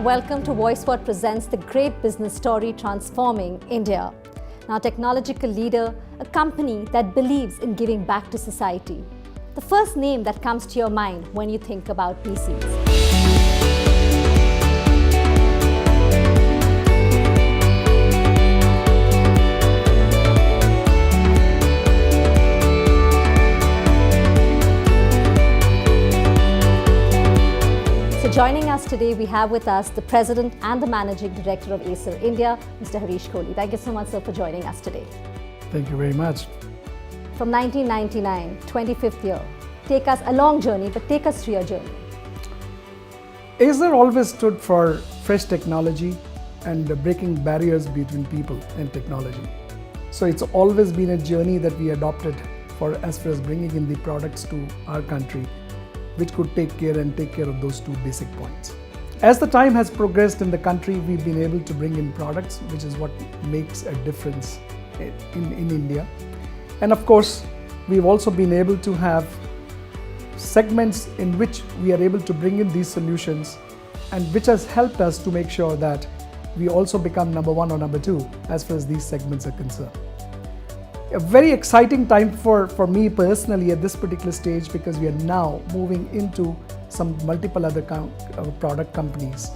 welcome to VoiceWhat presents the great business story transforming India. Now, technological leader, a company that believes in giving back to society. The first name that comes to your mind when you think about PCs. Joining us today, we have with us the President and the Managing Director of Acer India, Mr. Harish Kohli. Thank you so much, sir, for joining us today. Thank you very much. From 1999, 25th year, take us a long journey, but take us through your journey. Acer always stood for fresh technology and breaking barriers between people and technology. So it's always been a journey that we adopted for as far as bringing in the products to our country, which could take care of those two basic points. As the time has progressed in the country, we've been able to bring in products, which is what makes a difference in India. And of course, we've also been able to have segments in which we are able to bring in these solutions, and which has helped us to make sure that we also become number one or number two as far as these segments are concerned. A very exciting time for me personally at this particular stage, because we are now moving into some multiple other product companies,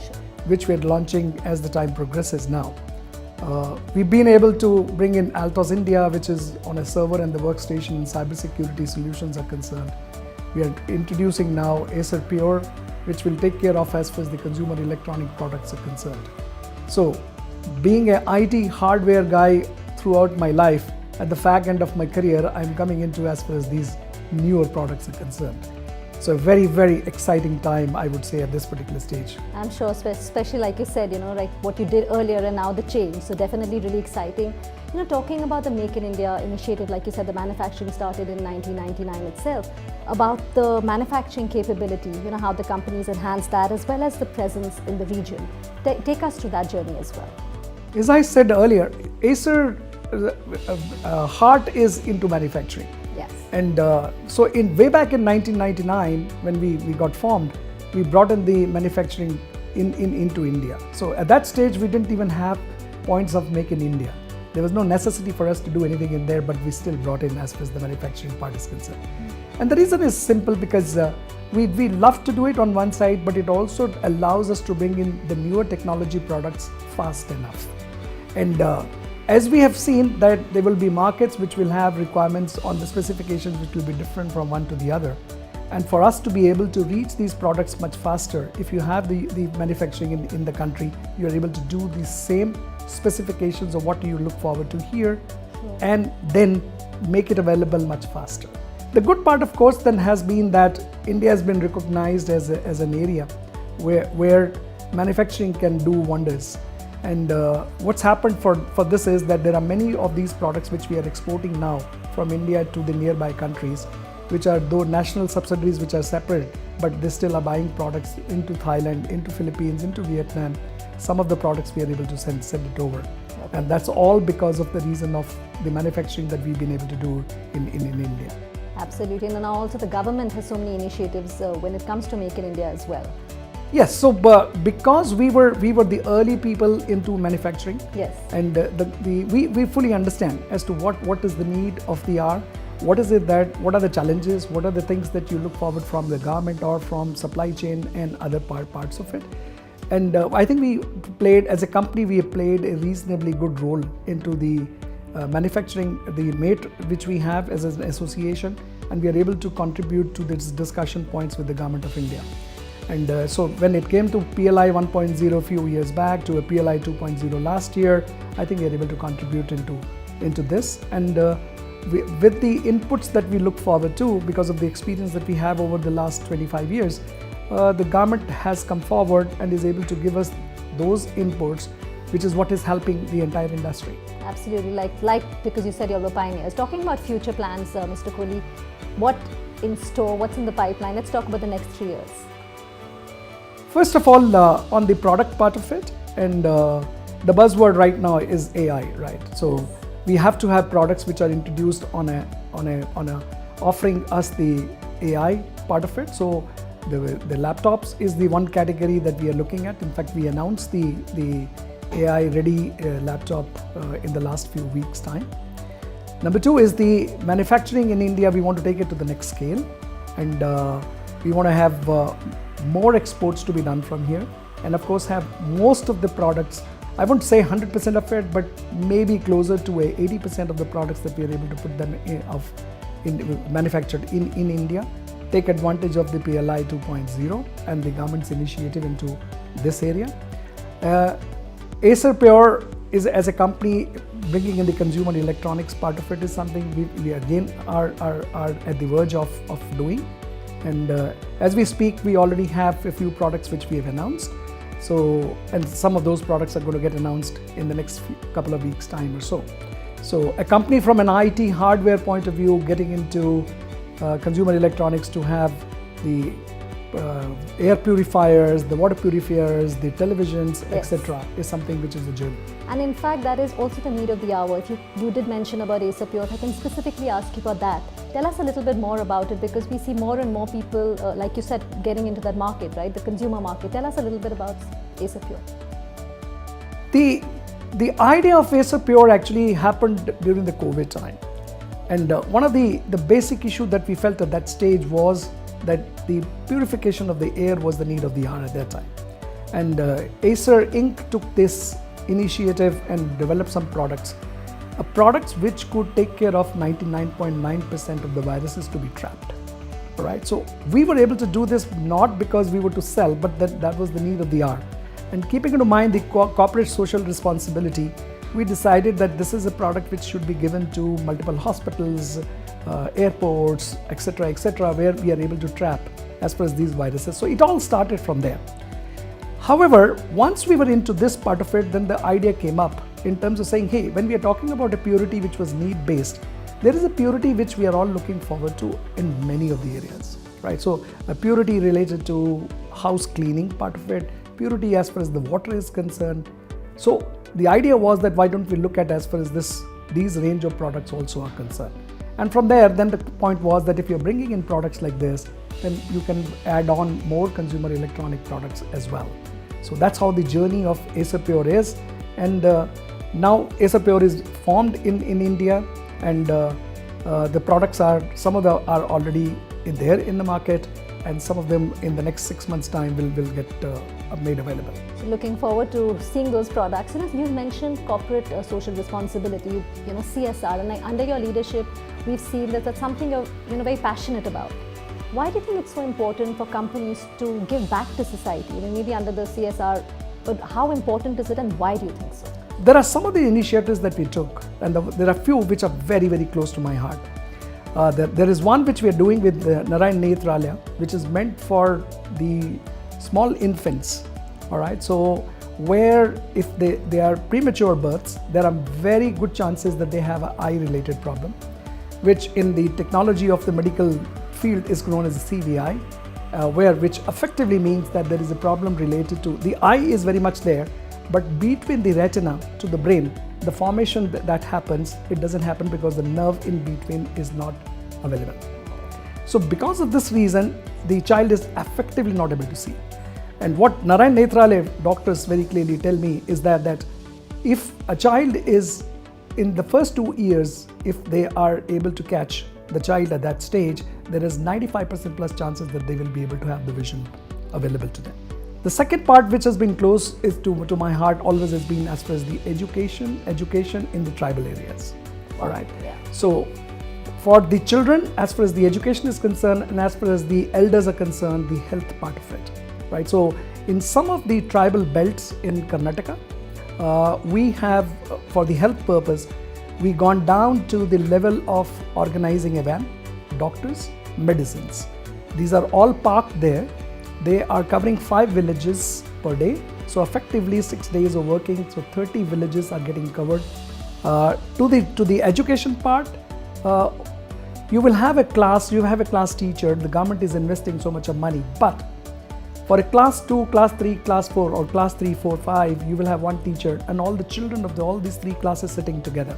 which we are launching as the time progresses now. We've been able to bring in Altos India, which is on a server and the workstation and cybersecurity solutions are concerned. We are introducing now Acer Pure, which will take care of as far as the consumer electronic products are concerned. So, being an IT hardware guy throughout my life, at the fag end of my career, I'm coming into as far as these newer products are concerned. So a very, very exciting time, I would say, at this particular stage. I'm sure, especially like you said, like what you did earlier and now the change. So definitely really exciting. Talking about the Make in India initiative, like you said, the manufacturing started in 1999 itself. About the manufacturing capability, how the companies enhance that, as well as the presence in the region. Take us through that journey as well. As I said earlier, Acer heart is into manufacturing. Yes. And so way back in 1999, when we got formed, we brought in the manufacturing into India. So at that stage, we didn't even have points of Make in India. There was no necessity for us to do anything in there, but we still brought in as far as the manufacturing part is concerned. And the reason is simple, because we love to do it on one side, but it also allows us to bring in the newer technology products fast enough. And as we have seen that there will be markets which will have requirements on the specifications which will be different from one to the other. And for us to be able to reach these products much faster, if you have the manufacturing in the country, you are able to do the same specifications of what you look forward to here, and then make it available much faster. The good part, of course, then has been that India has been recognized as an area where manufacturing can do wonders. And what's happened for this is that there are many of these products which we are exporting now from India to the nearby countries, which are though national subsidiaries which are separate, but they still are buying products into Thailand, into Philippines, into Vietnam. Some of the products we are able to send it over. Okay. And that's all because of the reason of the manufacturing that we've been able to do in India. Absolutely, and now also the government has so many initiatives when it comes to Make in India as well. Yes, so because we were the early people into manufacturing, yes, and we fully understand as to what is the need of the hour, what are the challenges, what are the things that you look forward from the government or from supply chain and other parts of it. And I think we played, as a company, we have played a reasonably good role into the manufacturing, the MATE which we have as an association, and we are able to contribute to these discussion points with the Government of India. And so when it came to PLI 1.0 a few years back to a PLI 2.0 last year, I think we are able to contribute into this. And with the inputs that we look forward to, because of the experience that we have over the last 25 years, the government has come forward and is able to give us those inputs, which is what is helping the entire industry. Absolutely, like because you said you're the pioneers. Talking about future plans, Mr. Kohli, what in store, what's in the pipeline? Let's talk about the next 3 years. First of all, on the product part of it, and the buzzword right now is AI, right? So we have to have products which are introduced on a offering us the AI part of it. So the laptops is the one category that we are looking at. In fact, we announced the AI ready laptop in the last few weeks time. Number two is the manufacturing in India. We want to take it to the next scale, and we want to have more exports to be done from here, and of course have most of the products, I won't say 100% of it, but maybe closer to 80% of the products that we are able to put them manufactured in India, take advantage of the PLI 2.0 and the government's initiative into this area. Acer Pure is, as a company, bringing in the consumer electronics part of it is something we again are at the verge of doing. And as we speak, we already have a few products which we have announced. So, and some of those products are going to get announced in the next couple of weeks' time or so. So, a company from an IT hardware point of view getting into consumer electronics to have the air purifiers, the water purifiers, the televisions, yes, etc. is something which is a journey. And in fact, that is also the need of the hour. If you did mention about Acer Pure, I can specifically ask you about that. Tell us a little bit more about it, because we see more and more people, like you said, getting into that market, right? The consumer market. Tell us a little bit about Acer Pure. The idea of Acer Pure actually happened during the COVID time. And one of the basic issue that we felt at that stage was that the purification of the air was the need of the hour at that time. And Acer Inc. took this initiative and developed some products which could take care of 99.9% of the viruses to be trapped. All right, so we were able to do this not because we were to sell, but that was the need of the hour. And keeping in mind the corporate social responsibility, we decided that this is a product which should be given to multiple hospitals, airports, etc., where we are able to trap as far as these viruses. So it all started from there. However, once we were into this part of it, then the idea came up in terms of saying, hey, when we are talking about a purity which was need-based, there is a purity which we are all looking forward to in many of the areas, right? So a purity related to house cleaning part of it, purity as far as the water is concerned. So the idea was that why don't we look at as far as these range of products also are concerned. And from there, then the point was that if you're bringing in products like this, then you can add on more consumer electronic products as well. So that's how the journey of Acer Pure is. And now Acer Pure is formed in India, and the products some of them are already there in the market, and some of them in the next 6 months' time will get made available. So looking forward to seeing those products. You mentioned corporate social responsibility, CSR, and under your leadership, we've seen that that's something you're very passionate about. Why do you think it's so important for companies to give back to society? Maybe under the CSR, but how important is it, and why do you think so? There are some of the initiatives that we took, and there are few which are very, very close to my heart. There is one which we are doing with Narayan Nethralaya, which is meant for the small infants. All right, so where if they are premature births, there are very good chances that they have an eye-related problem, which in the technology of the medical field is known as CVI, which effectively means that there is a problem related to the eye is very much there, but between the retina to the brain, the formation that happens, it doesn't happen because the nerve in between is not available. So because of this reason, the child is effectively not able to see. And what Narayan Nethralaya doctors very clearly tell me is that if a child is in the first 2 years, if they are able to catch the child at that stage, there is 95% plus chances that they will be able to have the vision available to them. The second part which has been close is to my heart always has been as far as the education in the tribal areas. All right. Yeah. So for the children, as far as the education is concerned, and as far as the elders are concerned, the health part of it, right? So in some of the tribal belts in Karnataka, we have, for the health purpose, we gone down to the level of organizing a van, doctors, medicines. These are all parked there. They are covering 5 villages per day. So effectively 6 days of working, so 30 villages are getting covered. To the education part, you will have a class, you have a class teacher, the government is investing so much of money, but for a class 2, class 3, class 4 or class 3, 4, 5, you will have one teacher and all the children of all these 3 classes sitting together.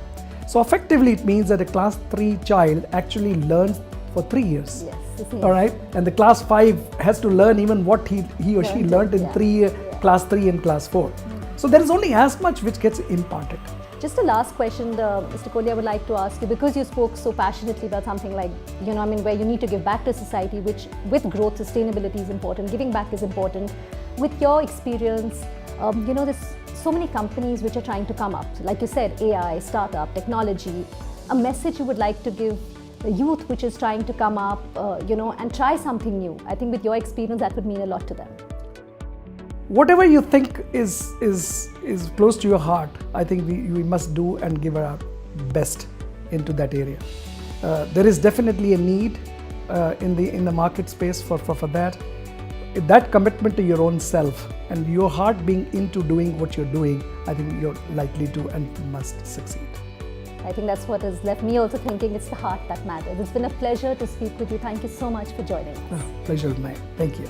So effectively it means that a class 3 child actually learns for 3 years. Yes, the same. All right, and the class 5 has to learn even what he or she learned in Yeah. class 3 and class 4. So there is only as much which gets imparted. Just a last question, Mr. Kohli, I would like to ask you, because you spoke so passionately about something like, where you need to give back to society, which with growth, sustainability is important, giving back is important. With your experience, there's so many companies which are trying to come up, like you said, AI, startup, technology, a message you would like to give the youth which is trying to come up, and try something new. I think with your experience, that would mean a lot to them. Whatever you think is close to your heart, I think we must do and give our best into that area. There is definitely a need in the market space for that. That commitment to your own self and your heart being into doing what you're doing, I think you're likely to and must succeed. I think that's what has left me also thinking it's the heart that matters. It's been a pleasure to speak with you. Thank you so much for joining us. Pleasure is mine. Thank you.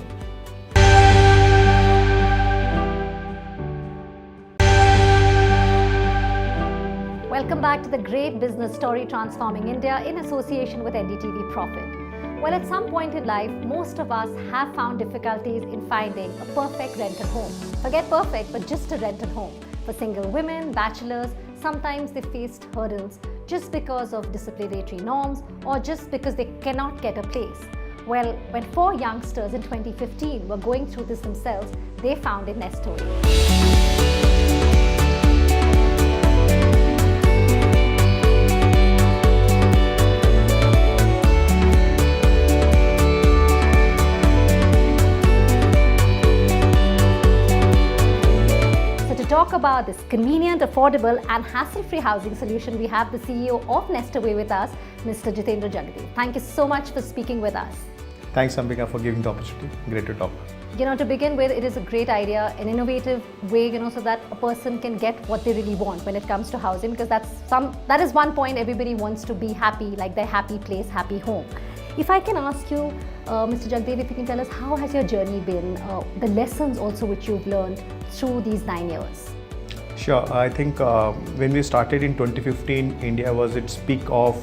Welcome back to the great business story transforming India in association with NDTV Profit. Well, at some point in life, most of us have found difficulties in finding a perfect rented home. Forget perfect, but just a rented home. For single women, bachelors, sometimes they faced hurdles just because of disciplinary norms or just because they cannot get a place. Well, when 4 youngsters in 2015 were going through this themselves, they found a Nestaway. Talk about this convenient, affordable and hassle-free housing solution, we have the CEO of Nestaway with us, Mr. Jitendra Jagdev. Thank you so much for speaking with us. Thanks, Ambika, for giving the opportunity. Great to talk. To begin with, it is a great idea, an innovative way, so that a person can get what they really want when it comes to housing, because that is one point. Everybody wants to be happy, like their happy place, happy home. If I can ask you, Mr. Jagdev, if you can tell us how has your journey been, the lessons also which you've learned through these 9 years? Sure. I think when we started in 2015, India was its peak of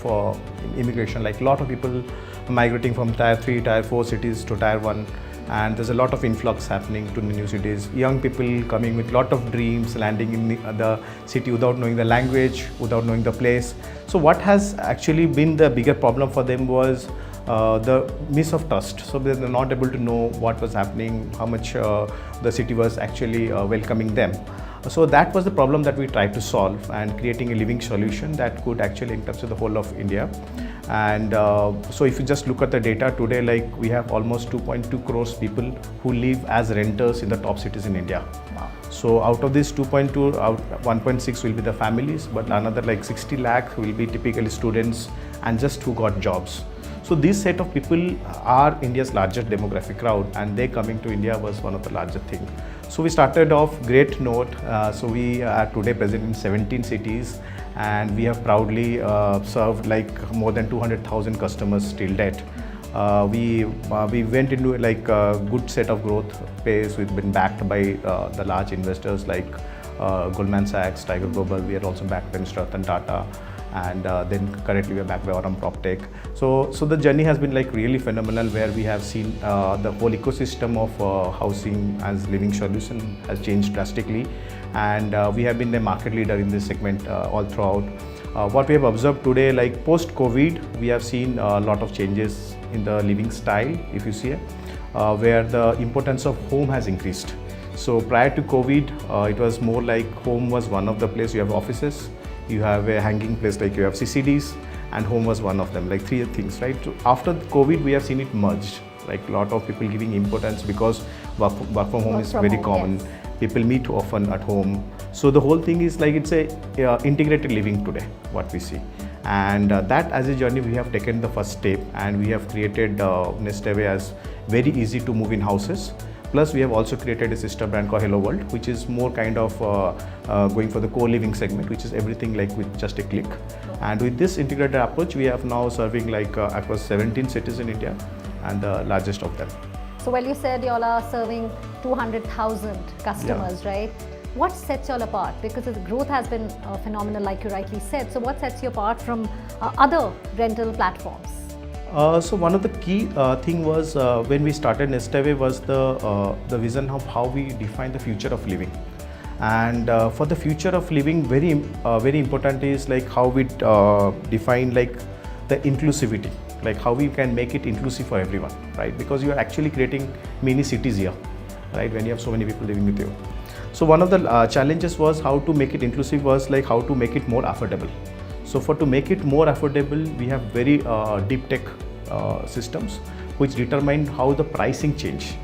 immigration. Like a lot of people migrating from Tier 3, Tier 4 cities to Tier 1. And there's a lot of influx happening to the new cities. Young people coming with a lot of dreams, landing in the city without knowing the language, without knowing the place. So what has actually been the bigger problem for them was the miss of trust. So they're not able to know what was happening, how much the city was actually welcoming them. So that was the problem that we tried to solve and creating a living solution that could actually encapsulate the whole of India. And so if you just look at the data today, like we have almost 2.2 crores people who live as renters in the top cities in India. Wow. So out of this 2.2, 1.6 will be the families, but another like 60 lakh will be typically students and just who got jobs. So this set of people are India's largest demographic crowd, and they coming to India was one of the largest things. So we started off great note. So we are today present in 17 cities, and we have proudly served like more than 200,000 customers till date. We went into like a good set of growth pace. We've been backed by the large investors like Goldman Sachs, Tiger Global. We are also backed by Mr. Ratan Tata. And then currently we are backed by Aurum PropTech. So the journey has been like really phenomenal, where we have seen the whole ecosystem of housing as living solution has changed drastically, and we have been the market leader in this segment all throughout. What we have observed today, like post-COVID, we have seen a lot of changes in the living style, if you see it, where the importance of home has increased. So prior to COVID, it was more like home was one of the places. You have offices, you have a hanging place like you have CCDs, and home was one of them, like 3 things, right? So after COVID, we have seen it merged, like a lot of people giving importance because work from home is very common. Yes. People meet often at home. So the whole thing is like it's a integrated living today, what we see. And that as a journey, we have taken the first step, and we have created Nestaway as very easy to move in houses. Plus, we have also created a sister brand called HelloWorld, which is more kind of going for the co-living segment, which is everything like with just a click. And with this integrated approach, we have now serving like across 17 cities in India, and the largest of them. So, well, you said you all are serving 200,000 customers, right? What sets you all apart? Because the growth has been phenomenal, like you rightly said. So, what sets you apart from other rental platforms? So one of the key thing was when we started Nestaway was the vision of how we define the future of living. And for the future of living, very important is like how we define like the inclusivity, like how we can make it inclusive for everyone, right? Because you are actually creating mini cities here, right? When you have so many people living with you. So one of the challenges was how to make it inclusive, was like how to make it more affordable. So to make it more affordable, we have very deep tech systems which determine how the pricing change,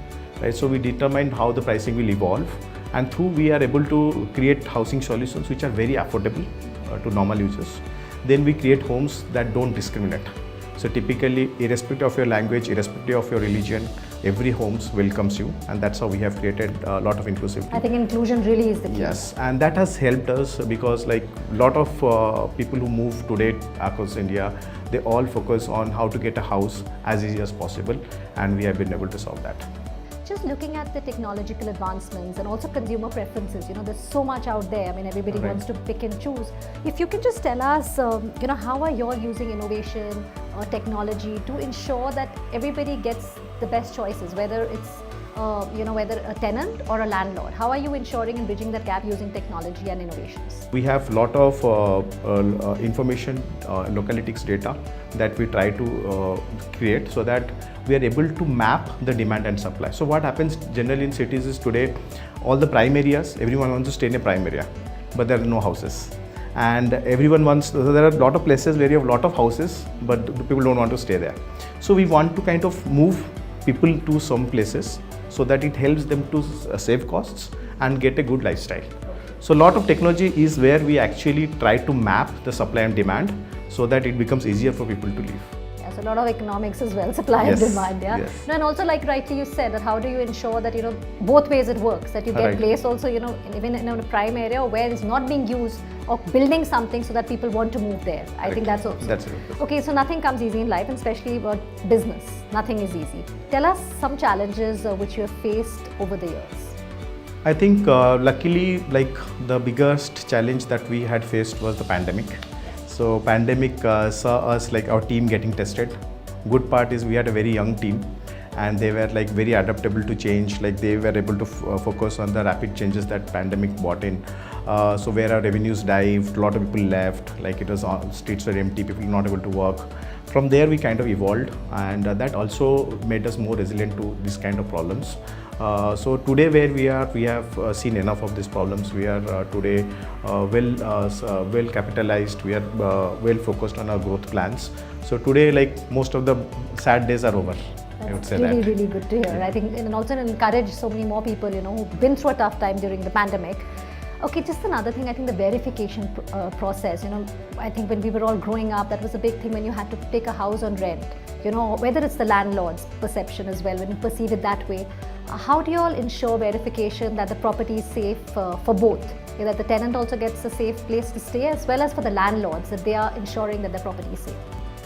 right? So we determine how the pricing will evolve, and through we are able to create housing solutions which are very affordable to normal users. Then we create homes that don't discriminate. So typically, irrespective of your language, irrespective of your religion, every homes welcomes you, and that's how we have created a lot of inclusivity. I think inclusion really is the key. Yes, and that has helped us because like a lot of people who move today across India, they all focus on how to get a house as easy as possible, and we have been able to solve that. Just looking at the technological advancements and also consumer preferences, there's so much out there. I mean, everybody Right. wants to pick and choose. If you can just tell us, how are you all using innovation or technology to ensure that everybody gets the best choices, whether it's, whether a tenant or a landlord? How are you ensuring and bridging that gap using technology and innovations? We have a lot of information, localytics data that we try to create so that we are able to map the demand and supply. So what happens generally in cities is today, all the prime areas, everyone wants to stay in a prime area, but there are no houses. And everyone wants, so there are a lot of places where you have a lot of houses, but the people don't want to stay there. So we want to kind of move people to some places so that it helps them to save costs and get a good lifestyle. So a lot of technology is where we actually try to map the supply and demand so that it becomes easier for people to live. Yeah, so a lot of economics as well, supply Yes, and demand. Yeah. yes. No, and also, like rightly you said, that how do you ensure that both ways it works, that you get Right. place also even in a prime area where it's not being used, or building something so that people want to move there. I think that's also. That's it. Okay, so nothing comes easy in life, and especially about business. Nothing is easy. Tell us some challenges which you have faced over the years. I think luckily, like the biggest challenge that we had faced was the pandemic. So pandemic saw us, like our team, getting tested. Good part is we had a very young team, and they were like very adaptable to change. Like they were able to focus on the rapid changes that pandemic brought in. So where our revenues dived, a lot of people left. Like it was streets were empty, people not able to work. From there we kind of evolved, and that also made us more resilient to this kind of problems. So today where we are, we have seen enough of these problems. We are today well capitalized. We are well focused on our growth plans. So today, like most of the sad days are over. I would say Really, that. really good to hear. I think, and also encourage so many more people, who've been through a tough time during the pandemic. Okay, just another thing, I think the verification process, I think when we were all growing up, that was a big thing when you had to take a house on rent, whether it's the landlord's perception as well, when you perceive it that way. How do you all ensure verification that the property is safe for both? That the tenant also gets a safe place to stay, as well as for the landlords, that they are ensuring that the property is safe?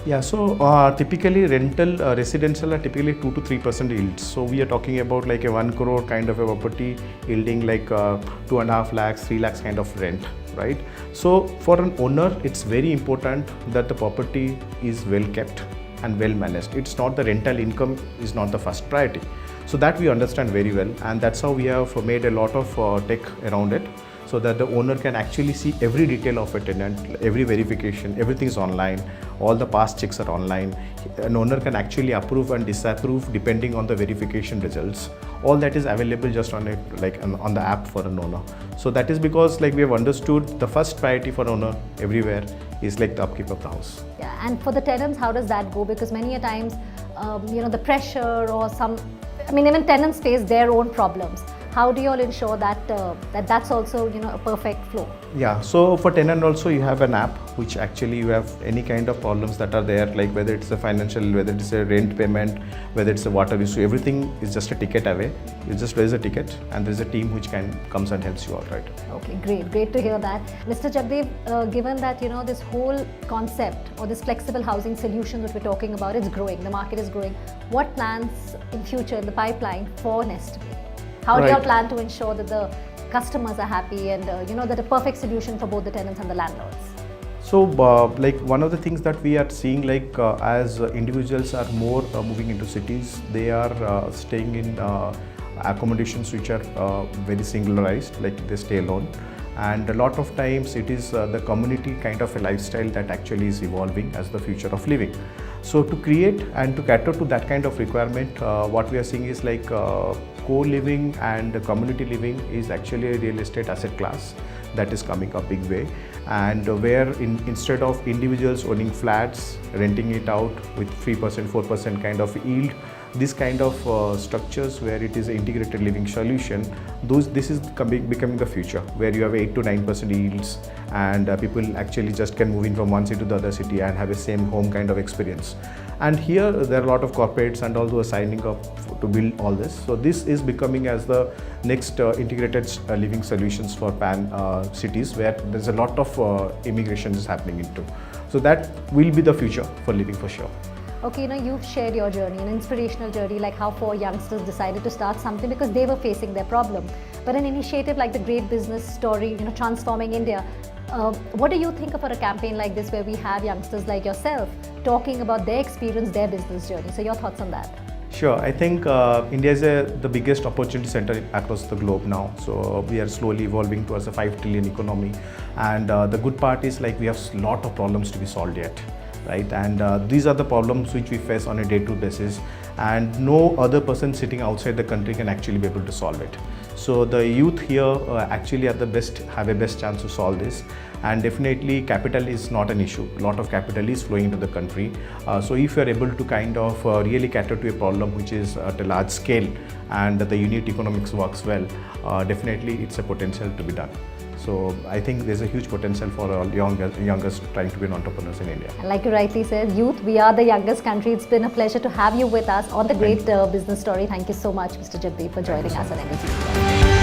Yeah, so typically rental residential are typically 2 to 3% yields. So we are talking about like a 1 crore kind of a property yielding like 2.5 lakhs, 3 lakhs kind of rent, right? So for an owner, it's very important that the property is well kept and well managed. It's not the rental income is not the first priority. So that we understand very well, and that's how we have made a lot of tech around it, so that the owner can actually see every detail of a tenant, every verification, everything is online, all the past checks are online. An owner can actually approve and disapprove depending on the verification results. All that is available just on it, like on the app for an owner. So that is because like we have understood the first priority for owner everywhere is like the upkeep of the house. Yeah, and for the tenants, how does that go? Because many a times, the pressure or even tenants face their own problems. How do you all ensure that that's also a perfect flow? Yeah, so for tenant also you have an app which actually you have any kind of problems that are there, like whether it's a financial, whether it's a rent payment, whether it's a water issue, everything is just a ticket away. You just raise a ticket and there's a team which comes and helps you out, right? Okay, great to hear that. Mr. Jagdev, given that this whole concept or this flexible housing solution that we're talking about is growing, the market is growing, what plans in future in the pipeline for Nestaway? How do you all Right. plan to ensure that the customers are happy and that a perfect solution for both the tenants and the landlords? So, like one of the things that we are seeing, like as individuals are more moving into cities, they are staying in accommodations which are very singularized, like they stay alone. And a lot of times it is the community kind of a lifestyle that actually is evolving as the future of living. So to create and to cater to that kind of requirement, what we are seeing is like co-living and community living is actually a real estate asset class that is coming up big way, and where instead of individuals owning flats, renting it out with 3%, 4% kind of yield, this kind of structures where it is an integrated living solution, this is becoming the future, where you have 8 to 9% yields, and people actually just can move in from one city to the other city and have a same home kind of experience. And here there are a lot of corporates and all who are signing up to build all this. So this is becoming as the next integrated living solutions for pan cities, where there's a lot of immigration is happening into. So that will be the future for living for sure. Okay, you've shared your journey, an inspirational journey, like how 4 youngsters decided to start something because they were facing their problem. But an initiative like the Great Business Story, transforming India, what do you think about a campaign like this where we have youngsters like yourself talking about their experience, their business journey? So your thoughts on that? Sure, I think India is the biggest opportunity center across the globe now. So we are slowly evolving towards a 5 trillion economy, and the good part is like we have a lot of problems to be solved yet. Right, and these are the problems which we face on a day-to-day basis, and no other person sitting outside the country can actually be able to solve it. So the youth here actually have a best chance to solve this, and definitely capital is not an issue. A lot of capital is flowing into the country. So if you are able to kind of really cater to a problem which is at a large scale, and the unit economics works well, definitely it's a potential to be done. So I think there's a huge potential for all youngest trying to be entrepreneurs in India. And like you rightly said, youth, we are the youngest country. It's been a pleasure to have you with us on the Great Business Story. Thank you so much, Mr. Jagdeep, for joining us on NDTV.